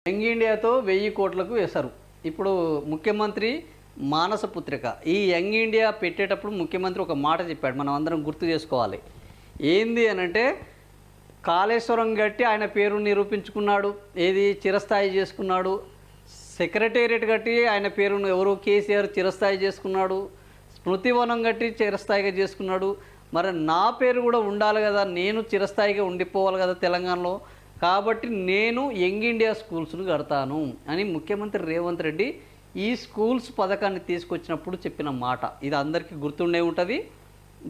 Young ఇండియాతో 1000 కోట్లకు వేశారు. ఇప్పుడు ముఖ్యమంత్రి మానస పుత్రిక ఈ యంగ్ ఇండియా పెట్టేటప్పుడు ముఖ్యమంత్రి ఒక మాట చెప్పాడు, మనం అందరం గుర్తు చేసుకోవాలి. ఏంది అనంటే కాళేశ్వరం కట్టి ఆయన పేరు నిరూపించుకున్నాడు, ఏది చిరస్థాయి చేసుకున్నాడు. సెక్రటేరియట్ కట్టి ఆయన పేరును ఎవరు కేసీఆర్ చిరస్థాయి చేసుకున్నాడు. స్మృతివనం కట్టి చిరస్థాయిగా చేసుకున్నాడు. మరి నా పేరు కూడా ఉండాలి కదా, నేను చిరస్థాయిగా ఉండిపోవాలి కదా తెలంగాణలో, కాబట్టి నేను యంగ్ ఇండియా స్కూల్స్ను కడతాను అని ముఖ్యమంత్రి రేవంత్ రెడ్డి ఈ స్కూల్స్ పథకాన్ని తీసుకొచ్చినప్పుడు చెప్పిన మాట. ఇది అందరికీ గుర్తుండే ఉంటుంది,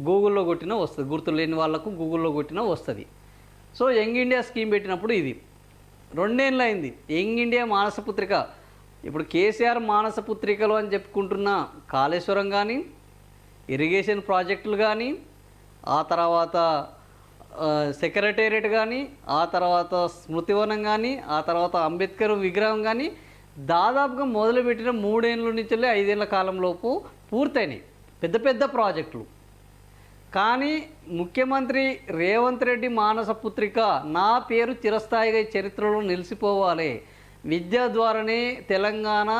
గూగుల్లో కొట్టినా వస్తుంది, గుర్తు లేని వాళ్ళకు గూగుల్లో కొట్టినా వస్తుంది. సో యంగ్ ఇండియా స్కీమ్ పెట్టినప్పుడు ఇది 2 ఏళ్ళు అయింది. యంగ్ ఇండియా మానసపుత్రిక, ఇప్పుడు కేసీఆర్ మానసపుత్రికలు అని చెప్పుకుంటున్న కాళేశ్వరం కానీ, ఇరిగేషన్ ప్రాజెక్టులు కానీ, ఆ తర్వాత సెక్రటేరియట్ కానీ, ఆ తర్వాత స్మృతివనం కానీ, ఆ తర్వాత అంబేద్కర్ విగ్రహం కానీ దాదాపుగా మొదలుపెట్టిన 3 ఏళ్ళ నుంచి 5 ఏళ్ల కాలంలోపు పూర్తయినాయి పెద్ద పెద్ద ప్రాజెక్టులు. కానీ ముఖ్యమంత్రి రేవంత్ రెడ్డి మానసపుత్రిక నా పేరు చిరస్థాయిగా చరిత్రలో నిలిచిపోవాలి, విద్య ద్వారానే తెలంగాణ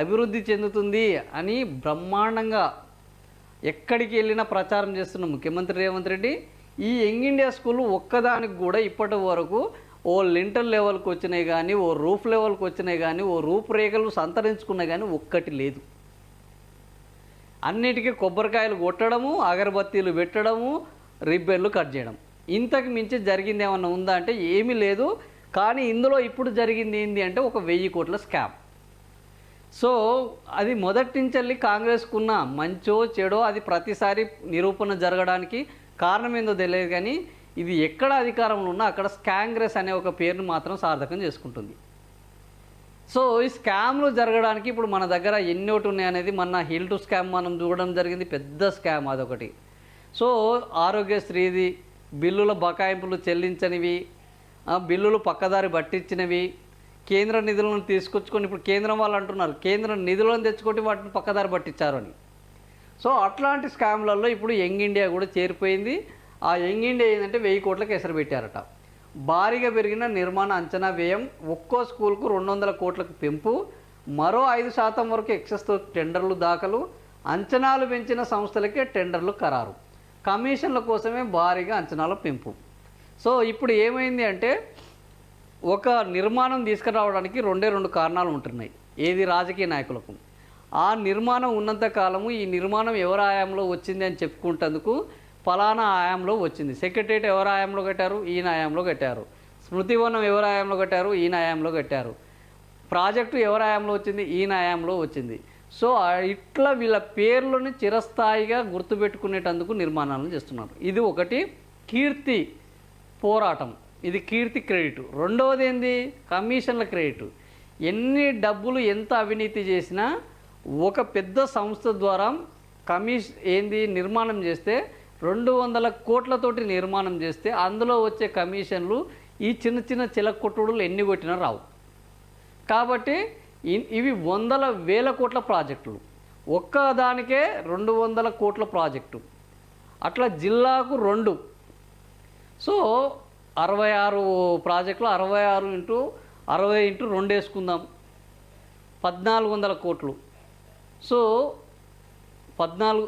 అభివృద్ధి చెందుతుంది అని బ్రహ్మాండంగా ఎక్కడికి వెళ్ళినా ప్రచారం చేస్తున్న ముఖ్యమంత్రి రేవంత్ రెడ్డి ఈ యంగ్ ఇండియా స్కూల్ ఒక్కదానికి కూడా ఇప్పటి వరకు ఓ లింటర్ లెవెల్కి వచ్చినాయి కానీ, ఓ రూఫ్ లెవెల్కి వచ్చినాయి కానీ, ఓ రూపురేఖలు సంతరించుకున్నాయి కానీ ఒక్కటి లేదు. అన్నిటికీ కొబ్బరికాయలు కొట్టడము, అగరబత్తీలు పెట్టడము, రిబ్బన్లు కట్ చేయడం, ఇంతకు మించి జరిగింది ఏమన్నా ఉందా అంటే ఏమీ లేదు. కానీ ఇందులో ఇప్పుడు జరిగింది ఏంటి అంటే ఒక 1000 కోట్ల స్కామ్. సో అది మొదటి నుంచి కాంగ్రెస్కున్న మంచో చెడో అది ప్రతిసారి నిరూపణ జరగడానికి కారణం ఏందో తెలియదు, కానీ ఇది ఎక్కడ అధికారంలో ఉన్నా అక్కడ కాంగ్రెస్ అనే ఒక పేరును మాత్రం సార్థకం చేసుకుంటుంది. సో ఈ స్కామ్లు జరగడానికి ఇప్పుడు మన దగ్గర ఎన్నోటి ఉన్నాయనేది మన హిల్ టు స్కామ్ మనం చూడడం జరిగింది, పెద్ద స్కామ్ అదొకటి. సో ఆరోగ్యశ్రీది బిల్లుల బకాయింపులు చెల్లించనివి, బిల్లులు పక్కదారి పట్టించినవి, కేంద్ర నిధులను తీసుకొచ్చుకొని ఇప్పుడు కేంద్రం వాళ్ళు అంటున్నారు కేంద్ర నిధులను తెచ్చుకొని వాటిని పక్కదారి పట్టించారు అని. సో అట్లాంటి స్కామ్లలో ఇప్పుడు యంగ్ ఇండియా కూడా చేరిపోయింది. ఆ యంగ్ ఇండియా ఏంటంటే 1000 కోట్లకు ఎసరు పెట్టారట. భారీగా పెరిగిన నిర్మాణ అంచనా వ్యయం, ఒక్కో స్కూల్కు 200 కోట్లకు పెంపు, మరో 5% వరకు ఎక్సెస్తో టెండర్లు దాఖలు, అంచనాలు పెంచిన సంస్థలకే టెండర్లు ఖరారు, కమిషన్ల కోసమే భారీగా అంచనాల పెంపు. సో ఇప్పుడు ఏమైంది అంటే ఒక నిర్మాణం తీసుకురావడానికి 2 కారణాలు ఉంటున్నాయి, ఏది రాజకీయ నాయకులకు. ఆ నిర్మాణం ఉన్నంత కాలము ఈ నిర్మాణం ఎవరి ఆయాంలో వచ్చింది అని చెప్పుకుంటేందుకు ఫలానా ఆయాంలో వచ్చింది, సెక్రటేరియట్ ఎవరి ఆయాంలో కట్టారు, ఈయన ఆయాంలో కట్టారు, స్మృతివనం ఎవరి ఆయాంలో కట్టారు, ఈయన ఆయాంలో కట్టారు, ప్రాజెక్టు ఎవరి ఆయాంలో వచ్చింది, ఈయన ఆయాంలో వచ్చింది. సో ఇట్లా వీళ్ళ పేర్లను చిరస్థాయిగా గుర్తుపెట్టుకునేటందుకు నిర్మాణాలను చేస్తున్నారు. ఇది ఒకటి కీర్తి పోరాటం, ఇది కీర్తి క్రెడిట్. రెండవది ఏంది కమిషన్ల క్రెడిట్. ఎన్ని డబ్బులు ఎంత అవినీతి చేసినా ఒక పెద్ద సంస్థ ద్వారా నిర్మాణం చేస్తే 200 కోట్లతోటి నిర్మాణం చేస్తే అందులో వచ్చే కమిషన్లు ఈ చిన్న చిన్న చిలకొట్టుడులు ఎన్ని కొట్టినా రావు. కాబట్టి ఇవి 100,000 కోట్ల ప్రాజెక్టులు, ఒక్కదానికే 200 కోట్ల ప్రాజెక్టు, అట్లా జిల్లాకు 2. సో 66 ప్రాజెక్టులు, 66 × 60 × 2 వేసుకుందాం, 1400 కోట్లు. సో 14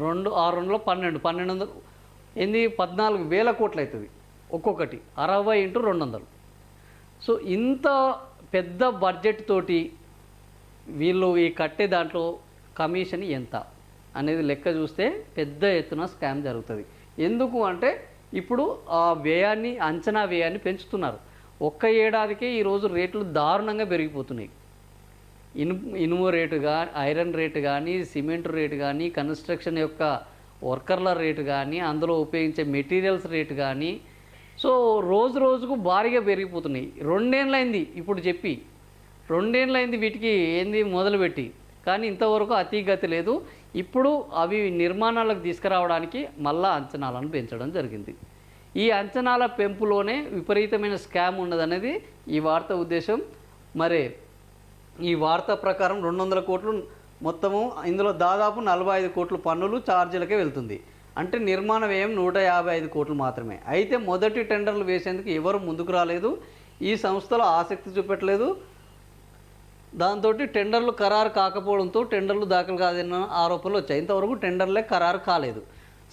2 6 12 ఏంది 14,000 కోట్లు అవుతుంది ఒక్కొక్కటి, 60 × 200. సో ఇంత పెద్ద బడ్జెట్ తోటి వీళ్ళు ఈ కట్టే దాంట్లో కమిషన్ ఎంత అనేది లెక్క చూస్తే పెద్ద ఎత్తున స్కామ్ జరుగుతుంది. ఎందుకు అంటే ఇప్పుడు ఆ వ్యయాన్ని, అంచనా వ్యయాన్ని పెంచుతున్నారు. ఒక్క ఏడాదికే ఈరోజు రేట్లు దారుణంగా పెరిగిపోతున్నాయి. ఇనుము రేటు కానీ, ఐరన్ రేటు కానీ, సిమెంట్ రేటు కానీ, కన్స్ట్రక్షన్ యొక్క వర్కర్ల రేటు కానీ, అందులో ఉపయోగించే మెటీరియల్స్ రేటు కానీ, సో రోజు రోజుకు భారీగా పెరిగిపోతున్నాయి. 2 ఏళ్ళైంది ఇప్పుడు చెప్పి, 2 ఏళ్ళైంది వీటికి మొదలుపెట్టి, కానీ ఇంతవరకు అతిగతి లేదు. ఇప్పుడు అవి నిర్మాణాలకు తీసుకురావడానికి మళ్ళా అంచనాలను పెంచడం జరిగింది. ఈ అంచనాల పెంపులోనే విపరీతమైన స్కామ్ ఉన్నదనేది ఈ వార్త ఉద్దేశం. మరి ఈ వార్త ప్రకారం 200 కోట్లు మొత్తము, ఇందులో దాదాపు 45 కోట్లు పన్నులు ఛార్జీలకే వెళ్తుంది. అంటే నిర్మాణ వ్యయం 155 కోట్లు మాత్రమే. అయితే మొదటి టెండర్లు వేసేందుకు ఎవరు ముందుకు రాలేదు. ఈ సంస్థలు ఆసక్తి చూపెట్టలేదు. దాంతో టెండర్లు ఖరారు కాకపోవడంతో టెండర్లు దాఖలు కాదన్న ఆరోపణలు వచ్చాయి. ఇంతవరకు టెండర్లే ఖరారు కాలేదు.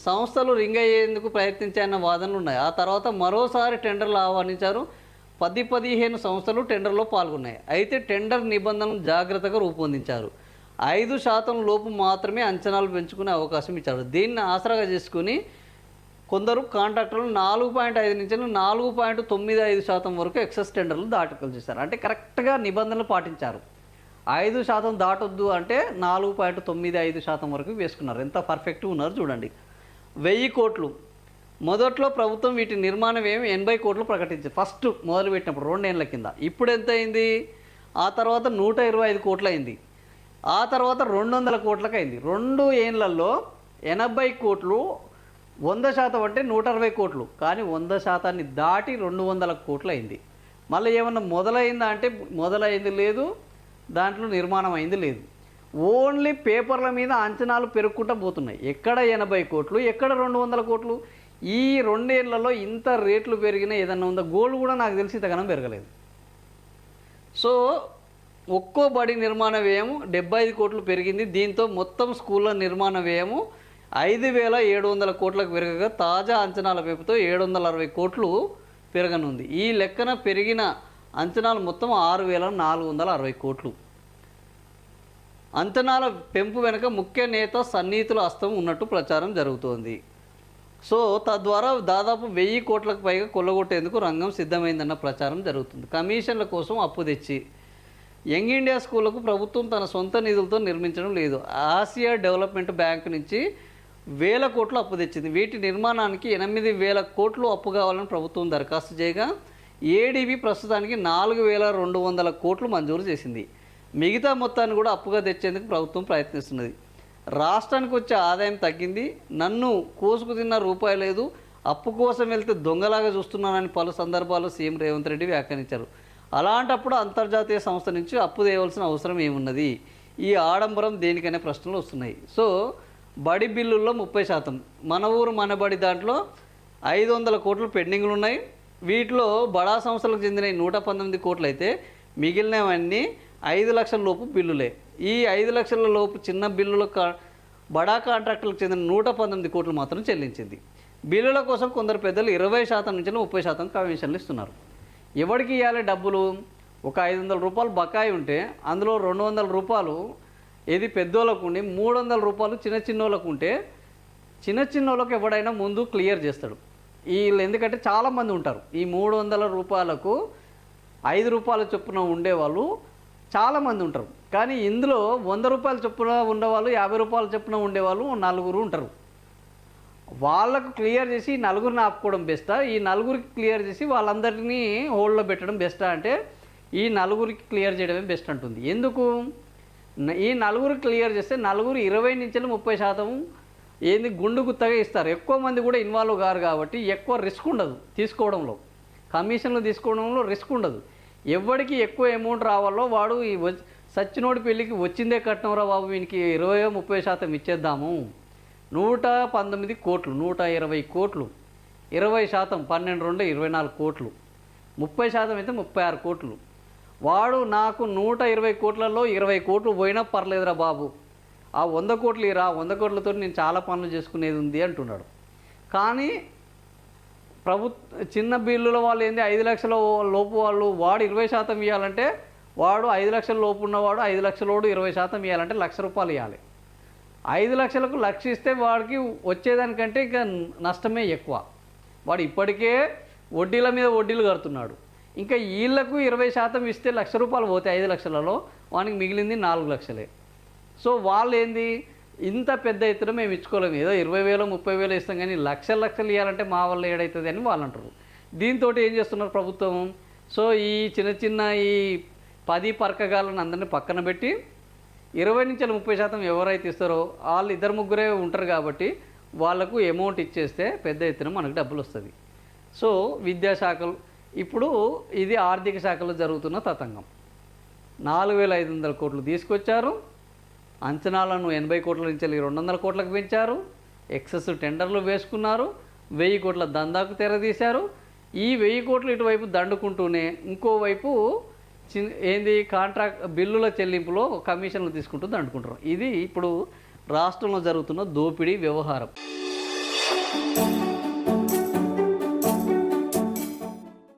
సంస్థలు రింగ్ అయ్యేందుకు ప్రయత్నించాయన్న వాదనలు ఉన్నాయి. ఆ తర్వాత మరోసారి టెండర్లు ఆహ్వానించారు. 10-15 సంస్థలు టెండర్లో పాల్గొన్నాయి. అయితే టెండర్ నిబంధనలు జాగ్రత్తగా రూపొందించారు. 5% లోపు మాత్రమే అంచనాలు పెంచుకునే అవకాశం ఇచ్చారు. దీన్ని ఆసరాగా చేసుకుని కొందరు కాంట్రాక్టర్లు 4.5 నుంచి 4.95% వరకు ఎక్సెస్ టెండర్లు దాఖలు చేశారు. అంటే కరెక్ట్గా నిబంధనలు పాటించారు. 5% దాటొద్దు అంటే 4.95% వరకు వేసుకున్నారు. ఎంత పర్ఫెక్ట్గా ఉన్నారు చూడండి. 1000 కోట్లు మొదట్లో ప్రభుత్వం వీటి నిర్మాణ వ్యయం 80 కోట్లు ప్రకటించింది. ఫస్ట్ మొదలుపెట్టినప్పుడు 2 ఏళ్ల కింద. ఇప్పుడు ఎంత అయింది? ఆ తర్వాత 125 కోట్లు అయింది. ఆ తర్వాత 200 కోట్లకు అయింది. 2 ఏళ్లలో 80 కోట్లు 100% అంటే 160 కోట్లు. కానీ 100%ని దాటి 200 కోట్లు అయింది. మళ్ళీ ఏమన్నా మొదలైందా అంటే మొదలైంది లేదు, దాంట్లో నిర్మాణం అయింది లేదు. ఓన్లీ పేపర్ల మీద అంచనాలు పెరుగుకుంటూ పోతున్నాయి. ఎక్కడ 80 కోట్లు, ఎక్కడ 200 కోట్లు. ఈ 2 ఏళ్లలో ఇంత రేట్లు పెరిగినా ఏదన్నా ఉందా? గోల్డ్ కూడా నాకు తెలిసి ఇంతగానం పెరగలేదు. సో ఒక్కో బడి నిర్మాణ వ్యయం 75 కోట్లు పెరిగింది. దీంతో మొత్తం స్కూళ్ళ నిర్మాణ వ్యయము 5,700 కోట్లకు పెరగగా తాజా అంచనాల వైపుతో 760 కోట్లు పెరగనుంది. ఈ లెక్కన పెరిగిన అంచనాలు మొత్తం 6,460 కోట్లు. అంచనాల పెంపు వెనుక ముఖ్య నేత సన్నిహితుల హస్తం ఉన్నట్టు ప్రచారం జరుగుతోంది. సో తద్వారా దాదాపు 1000 కోట్లకు పైగా కొల్లగొట్టేందుకు రంగం సిద్ధమైందన్న ప్రచారం జరుగుతుంది. కమిషన్ల కోసం అప్పు తెచ్చి యంగ్ ఇండియా స్కూళ్లకు ప్రభుత్వం తన సొంత నిధులతో నిర్మించడం లేదు. ఆసియా డెవలప్మెంట్ బ్యాంక్ నుంచి 1000 కోట్లు అప్పు తెచ్చింది. వీటి నిర్మాణానికి 8,000 కోట్లు అప్పు కావాలని ప్రభుత్వం దరఖాస్తు చేయగా ఏడీబీ ప్రస్తుతానికి 4,200 కోట్లు మంజూరు చేసింది. మిగతా మొత్తాన్ని కూడా అప్పుగా తెచ్చేందుకు ప్రభుత్వం ప్రయత్నిస్తున్నది. రాష్ట్రానికి వచ్చే ఆదాయం తగ్గింది. నన్ను కోసుకు తిన్న రూపాయి లేదు, అప్పు కోసం వెళ్తే దొంగలాగా చూస్తున్నానని పలు సందర్భాల్లో సీఎం రేవంత్ రెడ్డి వ్యాఖ్యానించారు. అలాంటప్పుడు అంతర్జాతీయ సంస్థ నుంచి అప్పు తేవలసిన అవసరం ఏమున్నది? ఈ ఆడంబరం దేనికనే ప్రశ్నలు వస్తున్నాయి. సో బడి బిల్లుల్లో 30%, మన ఊరు మన బడి దాంట్లో 500 కోట్లు పెండింగ్లు ఉన్నాయి. వీటిలో బడా సంస్థలకు చెందిన 119 కోట్లు అయితే మిగిలినవన్నీ 5 లక్షల లోపు బిల్లులే. ఈ 5 లక్షల లోపు చిన్న బిల్లుల బడా కాంట్రాక్టులకు చెందిన 119 కోట్లు మాత్రం చెల్లించింది. బిల్లుల కోసం కొందరు పెద్దలు 20% నుంచి 30% కమిషన్లు ఇస్తున్నారు. ఎవరికి ఇవ్వాలి డబ్బులు? ఒక 500 రూపాయలు బకాయి ఉంటే అందులో 200 రూపాయలు ఏది పెద్దోళ్ళకు ఉండి 300 రూపాయలు చిన్నోళ్ళకు ఉంటే చిన్నోళ్ళకు ఎవడైనా ముందు క్లియర్ చేస్తాడు. వీళ్ళు ఎందుకంటే చాలామంది ఉంటారు. ఈ 300 రూపాయలకు 5 రూపాయల చొప్పున ఉండేవాళ్ళు చాలామంది ఉంటారు. కానీ ఇందులో 100 రూపాయల చొప్పున ఉండేవాళ్ళు, 50 రూపాయల చొప్పున ఉండేవాళ్ళు 4 ఉంటారు. వాళ్ళకు క్లియర్ చేసి ఈ 4ని ఆపుకోవడం బెస్టా, ఈ 4కి క్లియర్ చేసి వాళ్ళందరినీ హోల్డ్లో పెట్టడం బెస్టా అంటే ఈ 4కి క్లియర్ చేయడమే బెస్ట్ అంటుంది. ఎందుకు? ఈ 4కి క్లియర్ చేస్తే 20 నుంచి 30% ఏంది గుండు గుత్తగా ఇస్తారు. ఎక్కువ మంది కూడా ఇన్వాల్వ్ కారు కాబట్టి ఎక్కువ రిస్క్ ఉండదు తీసుకోవడంలో, కమిషన్లు తీసుకోవడంలో రిస్క్ ఉండదు. ఎవరికి ఎక్కువ అమౌంట్ రావాలో వాడు ఈ సచ్చినోడి పెళ్ళికి వచ్చిందే కట్టినవరా బాబు, వీనికి 20-30% ఇచ్చేద్దాము. 119 కోట్లు, 120 కోట్లు, 20% 12 24 కోట్లు, 30% అయితే 36 కోట్లు. వాడు నాకు 120 కోట్లలో 20 కోట్లు పోయినా పర్లేదురా బాబు, ఆ 100 కోట్లు ఇరా, 100 కోట్లతో నేను చాలా పనులు చేసుకునేది ఉంది అంటున్నాడు. కానీ చిన్న బిల్లుల వాళ్ళు ఏంది 5 లక్షల లోపు వాళ్ళు వాడు 20% ఇవ్వాలంటే వాడు 5 లక్షల లోపు ఉన్నవాడు 5 లక్షలోడు 20% ఇవ్వాలంటే 1,00,000 రూపాయలు ఇవ్వాలి. 5 లక్షలకు 1,00,000 ఇస్తే వాడికి వచ్చేదానికంటే ఇంకా నష్టమే ఎక్కువ. వాడు ఇప్పటికే వడ్డీల మీద వడ్డీలు కడుతున్నాడు. ఇంకా వీళ్ళకు 20% ఇస్తే 1,00,000 రూపాయలు పోతే 5 లక్షలలో వానికి మిగిలింది 4 లక్షలే. సో వాళ్ళు ఏంది ఇంత పెద్ద ఎత్తున మేము ఇచ్చుకోలేము, ఏదో 20,000 30,000 ఇస్తాం కానీ లక్షలు ఇవ్వాలంటే మా వల్ల ఏడవుతుంది అని వాళ్ళు అంటారు. దీంతో ఏం చేస్తున్నారు ప్రభుత్వం? సో ఈ చిన్న ఈ 10 పరకగాలను అందరినీ పక్కన పెట్టి 20 నుంచి 30% ఎవరైతే ఇస్తారో వాళ్ళు 2-3 ఉంటారు కాబట్టి వాళ్లకు అమౌంట్ ఇచ్చేస్తే పెద్ద ఎత్తున మనకు డబ్బులు వస్తుంది. సో విద్యాశాఖలు ఇప్పుడు ఇది ఆర్థిక శాఖలో జరుగుతున్న తతంగం. 4,500 కోట్లు తీసుకొచ్చారు, అంచనాలను 80 కోట్ల నుంచి 200 కోట్లకు పెంచారు, ఎక్సెస్ టెండర్లు వేసుకున్నారు, 1000 కోట్ల దందాకు తెరదీశారు. ఈ 1000 కోట్లు ఇటువైపు దండుకుంటూనే ఇంకోవైపు ఏంది కాంట్రాక్ట్ బిల్లుల చెల్లింపులో కమిషన్లు తీసుకుంటూ దండుకుంటారు. ఇది ఇప్పుడు రాష్ట్రంలో జరుగుతున్న దోపిడీ వ్యవహారం.